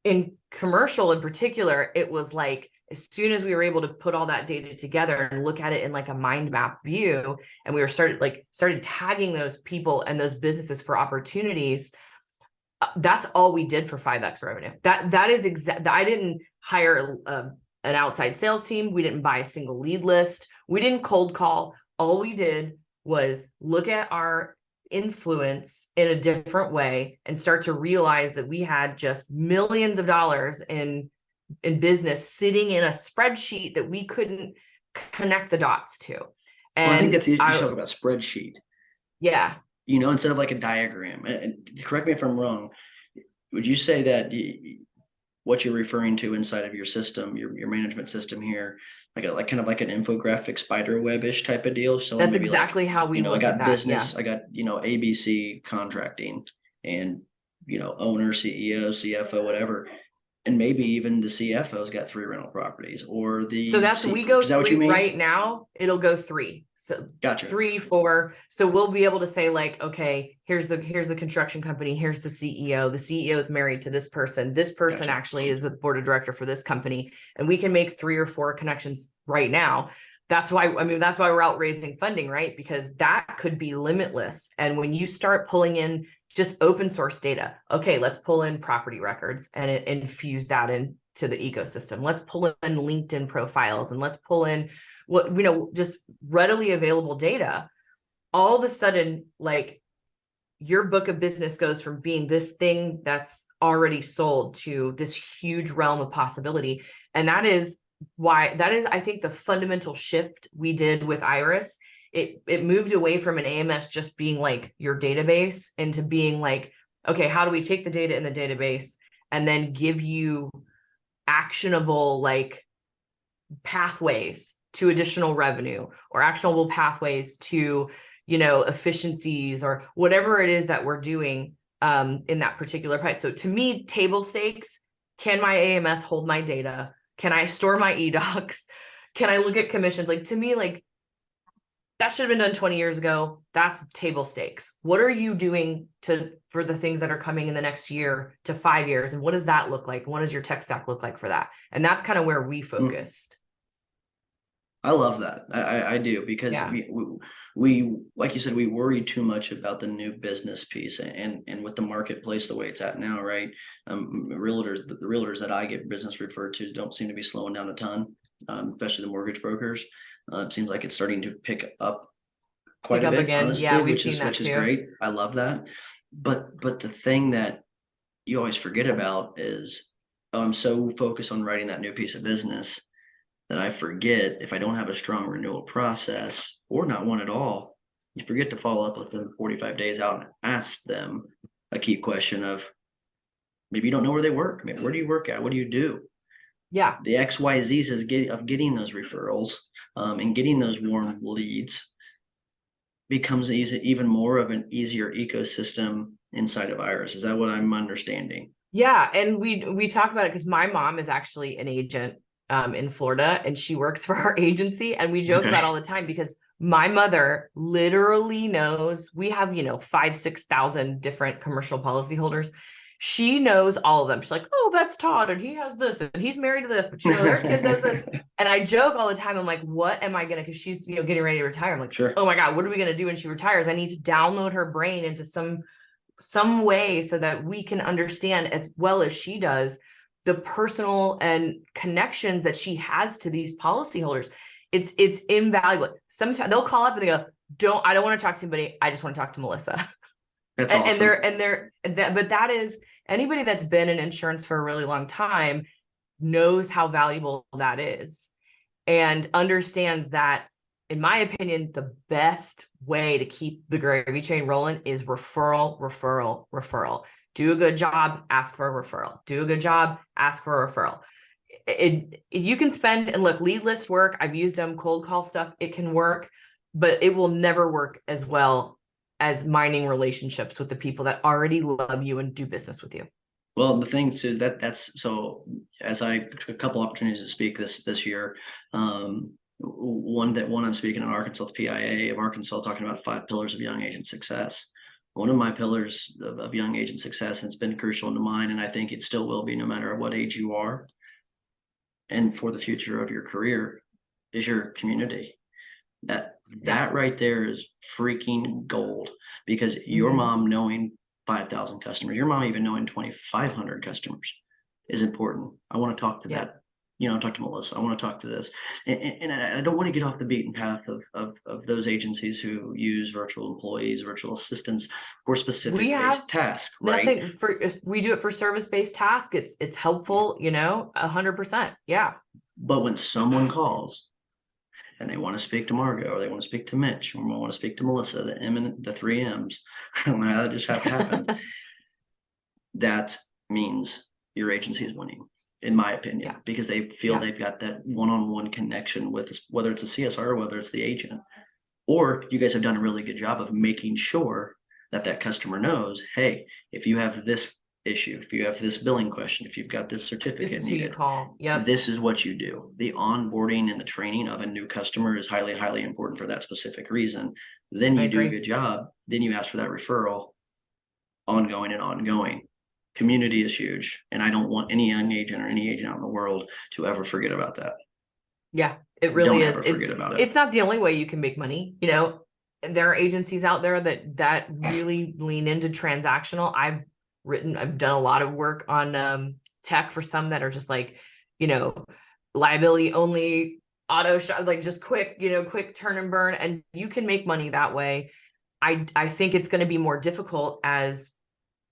in commercial in particular, it was like, as soon as we were able to put all that data together and look at it in like a mind map view, and we were started tagging those people and those businesses for opportunities, that's all we did for 5x revenue. That is exact. I didn't hire an outside sales team. We didn't buy a single lead list. We didn't cold call. All we did was look at our influence in a different way and start to realize that we had just millions of dollars in business sitting in a spreadsheet that we couldn't connect the dots to. And I think that's easy to talk about spreadsheet. Yeah. You know, instead of like a diagram. And correct me if I'm wrong. Would you say that what you're referring to inside of your system, your management system here, like kind of like an infographic spider web-ish type of deal? So that's exactly how we I got at business, that. I got, ABC contracting and, owner, CEO, CFO, whatever. And maybe even the CFO's got 3 rental properties, or so that's we go 3 right now. It'll go 3. So gotcha. 3, 4. So we'll be able to say like, okay, here's the construction company. Here's the CEO. The CEO is married to this person. This person Gotcha. actually is the board of director for this company. And we can make 3 or 4 connections right now. That's why we're out raising funding, right? Because that could be limitless. And when you start pulling in just open source data, okay, let's pull in property records and infuse that into the ecosystem. Let's pull in LinkedIn profiles, and let's pull in just readily available data. All of a sudden, like, your book of business goes from being this thing that's already sold to this huge realm of possibility. And that is, I think, the fundamental shift we did with IRYS. It moved away from an AMS just being like your database into being like, okay, how do we take the data in the database and then give you actionable like pathways to additional revenue, or actionable pathways to, efficiencies, or whatever it is that we're doing in that particular price. So to me, table stakes: can my AMS hold my data? Can I store my eDocs? Can I look at commissions? Like, to me, like, that should have been done 20 years ago. That's table stakes. What are you doing for the things that are coming in the next year to 5 years? And what does that look like? What does your tech stack look like for that? And that's kind of where we focused. I love that. I do, because Yeah. we like you said, we worry too much about the new business piece, and with the marketplace the way it's at now, right? The realtors that I get business referred to don't seem to be slowing down a ton, especially the mortgage brokers. It seems like it's starting to pick up quite a bit again. honestly, Yeah, we've which seen that is too. great. I love that. But the thing that you always forget about is, I'm so focused on writing that new piece of business that I forget, if I don't have a strong renewal process, or not one at all, you forget to follow up with them 45 days out and ask them a key question of, maybe you don't know where they work. Maybe, where do you work at? What do you do? Yeah. The XYZs of getting those referrals, and getting those warm leads becomes even more of an easier ecosystem inside of IRYS. Is that what I'm understanding? Yeah. And we talk about it because my mom is actually an agent in Florida, and she works for our agency, and we joke about all the time, because my mother literally knows, we have, 5,000-6,000 different commercial policyholders. She knows all of them. She's like, oh, that's Todd, and he has this, and he's married to this, but their kid does this. And I joke all the time. I'm like, what am I gonna, because she's getting ready to retire. I'm like, Sure. Oh my God, what are we gonna do when she retires? I need to download her brain into some way so that we can understand as well as she does the personal and connections that she has to these policyholders. It's invaluable. Sometimes they'll call up and they go, I don't want to talk to anybody. I just want to talk to Melissa. That's awesome. But that is, anybody that's been in insurance for a really long time knows how valuable that is, and understands that, in my opinion, the best way to keep the gravy train rolling is referral, referral, referral. Do a good job, ask for a referral. Do a good job, ask for a referral. You can spend, and look, lead list work. I've used them, cold call stuff. It can work, but it will never work as well as mining relationships with the people that already love you and do business with you. Well, the thing too, that's so, as a couple opportunities to speak this year, one I'm speaking in Arkansas, the PIA of Arkansas, talking about 5 pillars of young agent success. One of my pillars of young agent success, and it's been crucial to mine, and I think it still will be no matter what age you are, and for the future of your career, is your community. That right there is freaking gold, because your mom knowing 5,000 customers, your mom even knowing 2,500 customers is important. I want to talk to that. Talk to Melissa. I want to talk to this. And I don't want to get off the beaten path of those agencies who use virtual employees, virtual assistants for specific based tasks, right? If we do it for service-based tasks, it's helpful, 100%. Yeah. But when someone calls and they want to speak to Margeaux, or they want to speak to Mitch, or they want to speak to Melissa, the 3 M's, I don't know how that just happened. That means your agency is winning, in my opinion, because they feel they've got that one-on-one connection with, whether it's a CSR or whether it's the agent. Or you guys have done a really good job of making sure that customer knows, hey, if you have this issue, if you have this billing question, if you've got this certificate this is needed, who you call. Yep. This is what you do. The onboarding and the training of a new customer is highly, highly important for that specific reason. Then you do a good job. Then you ask for that referral, ongoing and ongoing. Community is huge, and I don't want any young agent or any agent out in the world to ever forget about that. Yeah, it really is. Forget about it. It's not the only way you can make money. There are agencies out there that really lean into transactional. I've done a lot of work on tech for some that are just like, liability only, auto shop, like just quick turn and burn, and you can make money that way. I think it's going to be more difficult as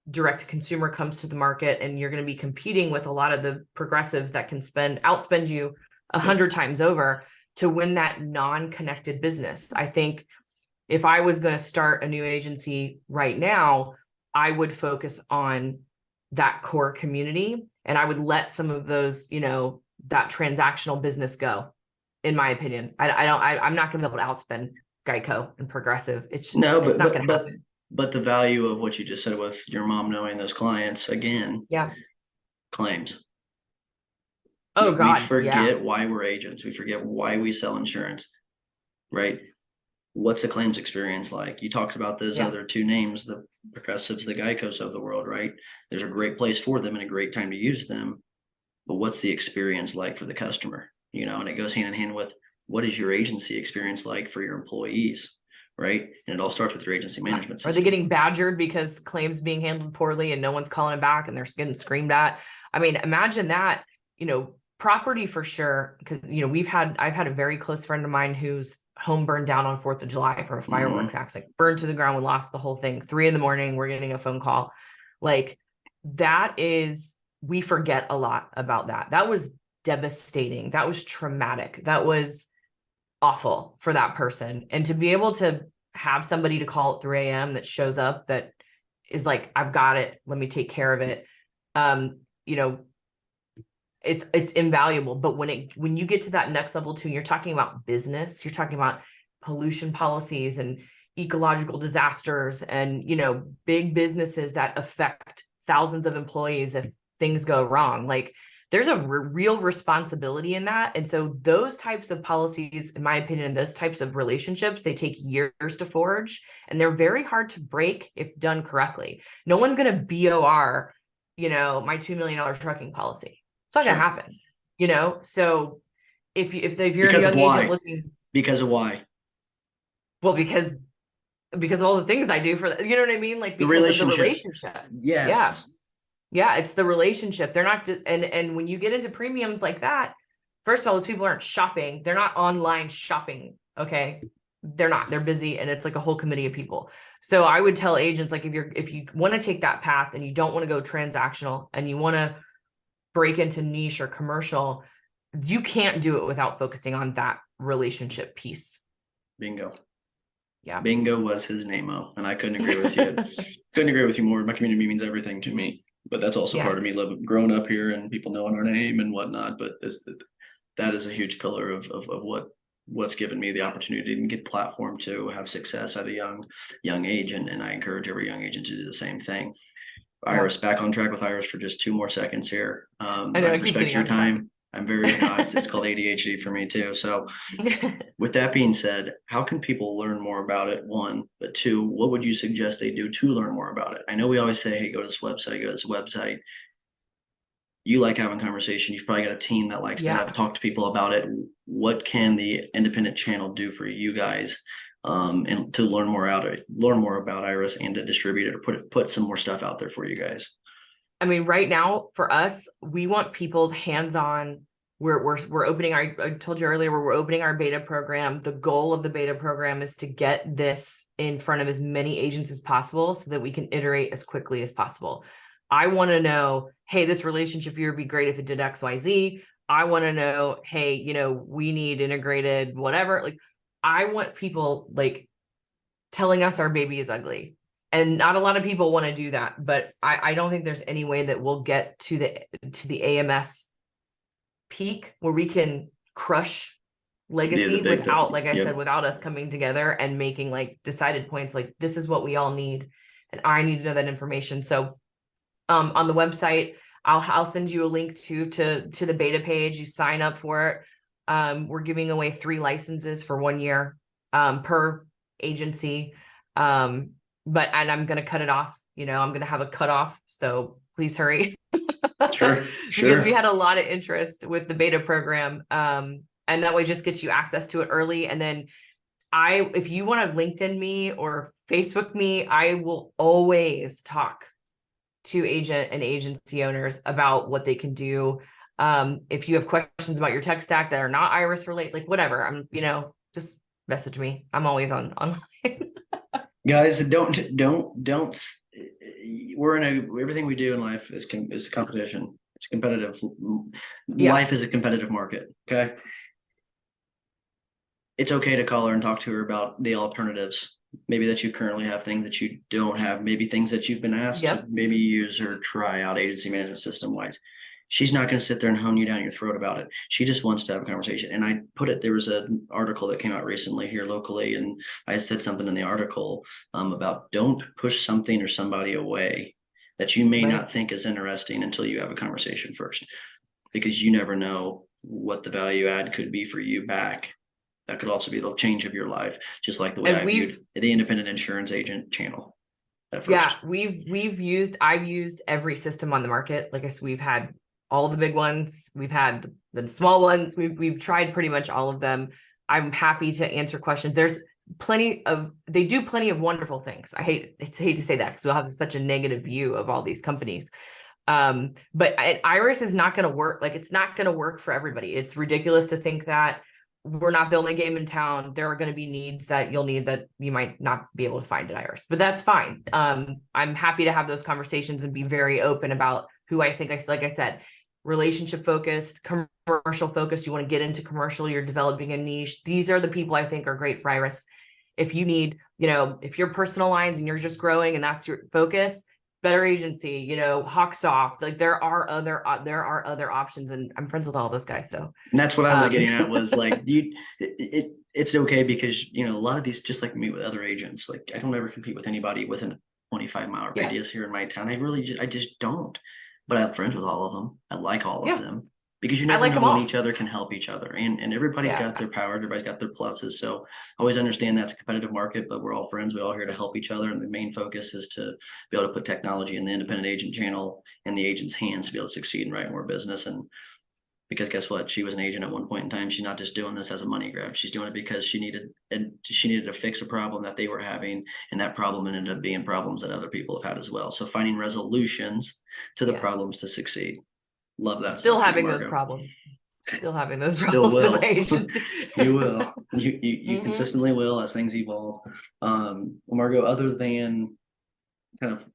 direct to consumer comes to the market, and you're going to be competing with a lot of the progressives that can outspend you 100 times over to win that non-connected business. I think if I was going to start a new agency right now, I would focus on that core community, and I would let some of those, that transactional business go, in my opinion. I'm not going to be able to outspend Geico and Progressive. It's not going to happen. But the value of what you just said with your mom knowing those clients, again, claims. Oh God, we forget why we're agents. We forget why we sell insurance, right? what's the claims experience like? You talked about those Yeah. other two names, the Progressives, the Geicos of the world, right? There's a great place for them and a great time to use them. But what's the experience like for the customer? And it goes hand in hand with, what is your agency experience like for your employees, right? And it all starts with your agency management system. Are they getting badgered because claims being handled poorly and no one's calling it back and they're getting screamed at? I mean, imagine that, property for sure. Because, I've had a very close friend of mine whose home burned down on 4th of July from a fireworks accident, burned to the ground. We lost the whole thing. 3 a.m, we're getting a phone call. Like, we forget a lot about that. That was devastating. That was traumatic. That was awful for that person. And to be able to have somebody to call at 3 a.m. that shows up, that is like, I've got it, let me take care of it. It's invaluable. But when you get to that next level too, and you're talking about business, you're talking about pollution policies and ecological disasters and, big businesses that affect thousands of employees if things go wrong. Like, there's a real responsibility in that. And so those types of policies, in my opinion, those types of relationships, they take years to forge, and they're very hard to break if done correctly. No one's going to BOR, my $2 million trucking policy. It's not going to happen, So if you're a young agent looking. Because of why? Well, because of all the things I do for that, you know what I mean? Like, because of the relationship. Yes. Yeah. Yeah, it's the relationship. They're not, and when you get into premiums like that, first of all, those people aren't shopping. They're not online shopping. Okay. They're not, they're busy, and it's like a whole committee of people. So I would tell agents, like, if you want to take that path and you don't want to go transactional and you want to break into niche or commercial, you can't do it without focusing on that relationship piece. Bingo. Yeah. Bingo was his name-o, and I couldn't agree with you. Couldn't agree with you more. My community means everything to me. But that's also part of me growing up here and people knowing our name and whatnot. But that is a huge pillar of what's given me the opportunity to get platform to have success at a young age. And I encourage every young agent to do the same thing. IRYS, back on track with IRYS for just 2 more seconds here. I respect your time. I'm very it's called ADHD for me too. So with that being said, how can people learn more about it? 1, but 2, what would you suggest they do to learn more about it? I know we always say, hey, go to this website. You like having conversation. You've probably got a team that likes to talk to people about it. What can the independent channel do for you guys and to learn more about IRYS and to distribute it or put some more stuff out there for you guys? I mean, right now for us, we want people hands-on. We're opening I told you earlier, we're opening our beta program. The goal of the beta program is to get this in front of as many agents as possible so that we can iterate as quickly as possible. I want to know, hey, this relationship here would be great if it did XYZ. I want to know, hey, we need integrated whatever. Like, I want people like telling us our baby is ugly. And not a lot of people want to do that, but I don't think there's any way that we'll get to the AMS peak where we can crush legacy without, like I said, without us coming together and making like decided points, like this is what we all need. And I need to know that information. So on the website, I'll send you a link to the beta page. You sign up for it. We're giving away 3 licenses for 1 year per agency. But I'm going to cut it off, I'm going to have a cutoff. So please hurry. Sure. Because we had a lot of interest with the beta program. And that way just gets you access to it early. And then if you want to LinkedIn me or Facebook me, I will always talk to agent and agency owners about what they can do. If you have questions about your tech stack that are not IRYS related, like whatever, just message me. I'm always online. Guys, don't. Everything we do in life is competition. It's competitive. Life is a competitive market. Okay. It's okay to call her and talk to her about the alternatives. Maybe that you currently have things that you don't have, maybe things that you've been asked to maybe use or try out agency management system wise. She's not going to sit there and hone you down your throat about it. She just wants to have a conversation. And there was an article that came out recently here locally, and I said something in the article about don't push something or somebody away that you may not think is interesting until you have a conversation first, because you never know what the value add could be for you back that could also be the change of your life, just like the way And I viewed the independent insurance agent channel at first. Yeah, I've used every system on the market. Like I said, we've had all the big ones, we've had the small ones, we've tried pretty much all of them. I'm happy to answer questions. There's they do plenty of wonderful things. I hate to say that because we'll have such a negative view of all these companies. But IRYS is not going to work. Like, it's not going to work for everybody. It's ridiculous to think that we're not the only game in town. There are going to be needs that you'll need that you might not be able to find at IRYS, but that's fine. I'm happy to have those conversations and be very open about who I think, like I said, relationship focused, commercial focused. You want to get into commercial, you're developing a niche. These are the people I think are great for IRYS. If you need, if you're personal lines and you're just growing and that's your focus, Better Agency, Hawksoft, like there are other options, and I'm friends with all those guys. So, and that's what I was getting at was like, it's okay because, a lot of these, just like me with other agents, like I don't ever compete with anybody within a 25-mile radius here in my town. I just don't, but I'm friends with all of them. I like all of them. Because you never know when each other can help each other, and everybody's got their powers, everybody's got their pluses. So I always understand that's a competitive market, but we're all friends. We're all here to help each other. And the main focus is to be able to put technology in the independent agent channel in the agent's hands to be able to succeed and write more business. And because guess what? She was an agent at one point in time. She's not just doing this as a money grab. She's doing it because she needed to fix a problem that they were having. And that problem ended up being problems that other people have had as well. So finding resolutions to the problems to succeed. Love that. Still having those problems. Still having those Still problems. will. You will. You consistently will as things evolve. Margeaux, other than kind of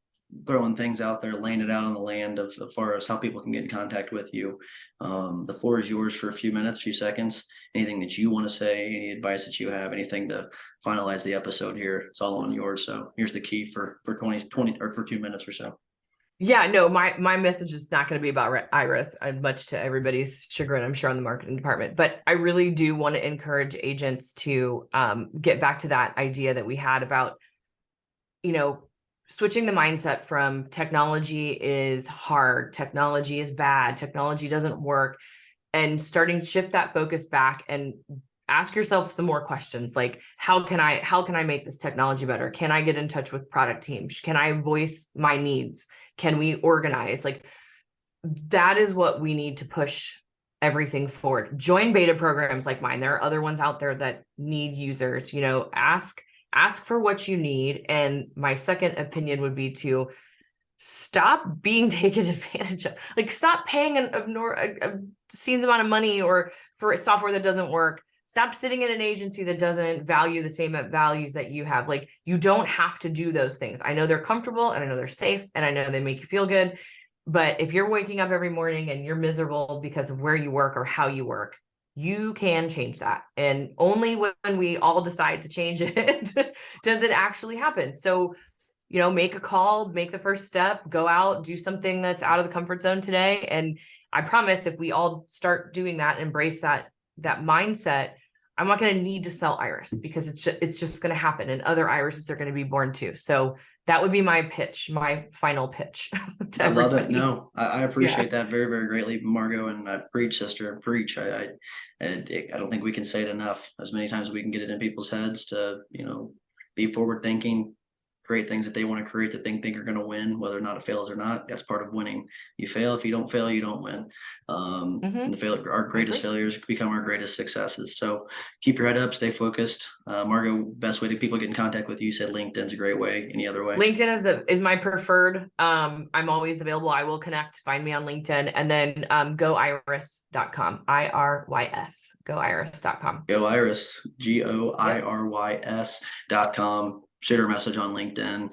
throwing things out there, laying it out on the land as far as how people can get in contact with you, the floor is yours for a few seconds. Anything that you want to say, any advice that you have, anything to finalize the episode here, it's all on yours. So here's the key for 20 or for 2 minutes or so. Yeah, no, my message is not going to be about IRYS, much to everybody's chagrin, I'm sure, on the marketing department. But I really do want to encourage agents to get back to that idea that we had about, switching the mindset from technology is hard, technology is bad, technology doesn't work, and starting to shift that focus back and ask yourself some more questions like, how can I make this technology better? Can I get in touch with product teams? Can I voice my needs? Can we organize? Like, that is what we need to push everything forward. Join beta programs like mine. There are other ones out there that need users, ask for what you need. And my second opinion would be to stop being taken advantage of. Like, stop paying an obscene amount of money or for software that doesn't work. Stop sitting in an agency that doesn't value the same values that you have. Like, you don't have to do those things. I know they're comfortable and I know they're safe and I know they make you feel good. But if you're waking up every morning and you're miserable because of where you work or how you work, you can change that. And only when we all decide to change it does it actually happen. So, make a call, make the first step, go out, do something that's out of the comfort zone today. And I promise if we all start doing that, embrace that mindset, I'm not going to need to sell IRYS because it's just going to happen, and other IRYSs are going to be born too. So that would be my pitch, my final pitch. I love it. No, I appreciate that very, very greatly, Margeaux, and preach, sister, preach. I don't think we can say it enough. As many times as we can get it in people's heads to, be forward thinking, create things that they want to create that they think are going to win, whether or not it fails or not. That's part of winning. You fail. If you don't fail, you don't win. And our greatest failures become our greatest successes. So keep your head up, stay focused. Margeaux, best way to people get in contact with you? You said LinkedIn's a great way. Any other way? LinkedIn is my preferred. I'm always available. I will connect. Find me on LinkedIn, and then goirys.com. IRYS. Goirys.com. Go IRYS. GOIRYS.com. Shoot her a message on LinkedIn.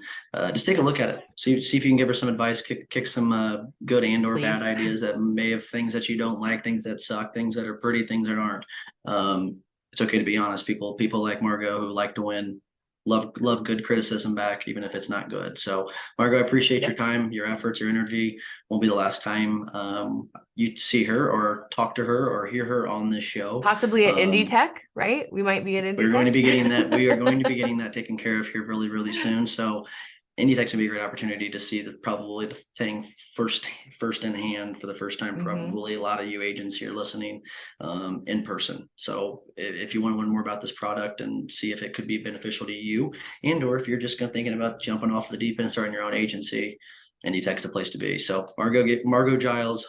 Just take a look at it. See if you can give her some advice, kick some good and or bad ideas that may have things that you don't like, things that suck, things that are pretty, things that aren't. It's okay to be honest. People like Margeaux who like to win, love good criticism back, even if it's not good. So Margeaux, I appreciate your time, your efforts, your energy. Won't be the last time you see her or talk to her or hear her on this show. Possibly at Indie Tech, right? We might be at Indie Tech. We're going to be getting that. We are going to be getting that taken care of here really, really soon. So Indytech's gonna be a great opportunity to see probably the thing first in hand for the first time. Probably a lot of you agents here listening in person. So if you want to learn more about this product and see if it could be beneficial to you, and or if you're just thinking about jumping off the deep end and starting your own agency, Indytech's the place to be. So Margeaux Giles,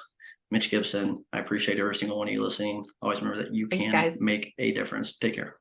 Mitch Gibson, I appreciate every single one of you listening. Always remember that you Thanks, can guys. make a difference. Take care.